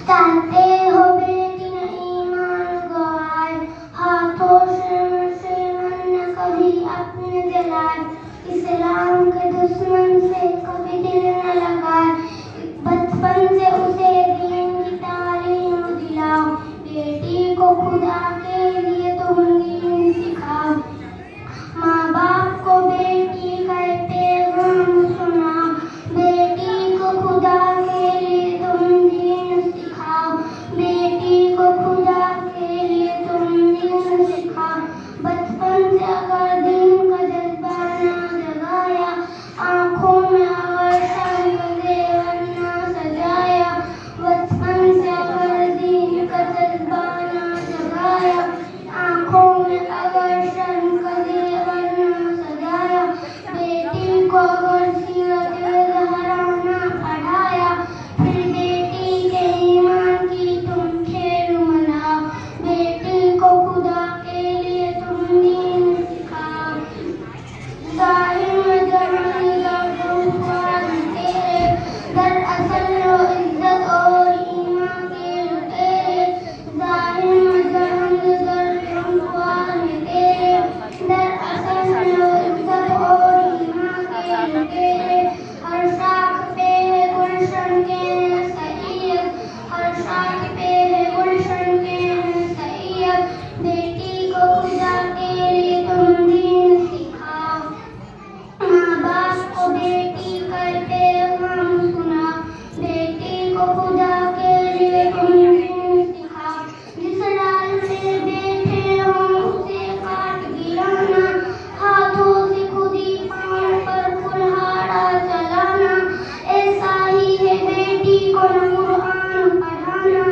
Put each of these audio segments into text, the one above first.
जानते हो बेटी ने ईमान गवाए, हाथों से मन न कभी अपने जलाए, इस्लाम के दुश्मन से कभी दिल न लगाए, बचपन से उसे दीन की तालीम दिलाओ, बेटी को खुदा के लिए तुम दीन सिखाओ, माँ बाप को बेटी का पैगाम सुनाओ, बेटी को खुदा के लिए तुम दीन सिखाओ, बेटी को खुदा के लिए तुम दीन सिखाओ, बचपन से अगर दीन का जज्बा ना जगाया, आँखों में अगर शर्म का जेवर ना सजाया, बचपन से अगर दीन का जज्बा ना जगाया, आँखों में अगर शर्म का जेवर ना सजाया, बेटी को अगर सीरत ज़हरा ना पढ़ाया, फिर बेटी के ईमान की तुम खेल मनाओ, बेटी को खुदा के लिए तुम दीन सिखाओ, जाहिर में जहानी दर्द ख्वाब तेरे, दरअसल लो इज्जत और ईमान के लुटेरे, जाहिर में जहानी दर्द ख्वाब तेरे, दरअसल लो इज्जत और ईमान के लुटेरे, हर शाख पे है गुलशन के सैयद, हर शाख पे है गुलशन के सैयद, बेटी को खुदा के लिए तुम दीन सिखाओ, माँ बाप को बेटी का पैगाम सुनाओ, बेटी को खुदा के लिए तुम दीन सिखाओ, जिस डाल पे बैठे हो उसे काट गिराना, हाथों से खुद ही पाँव पर कुल्हाड़ा चलाना, ऐसा ही है बेटी को न कुरान पढ़ाना,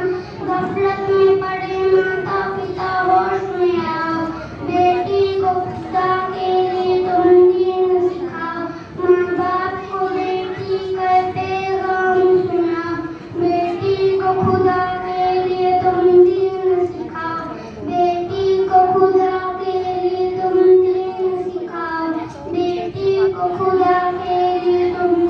गफलत में पड़े माता पिता होश में आओ, बेटी को खुदा के लिए तुम दीन सिखाओ, माँ बाप को बेटी का पैगाम सुनाओ, बेटी को खुदा के लिए तुम दीन सिखाओ, बेटी को खुदा के लिए तुम दीन सिखाओ, बेटी को खुदा के लिए तुम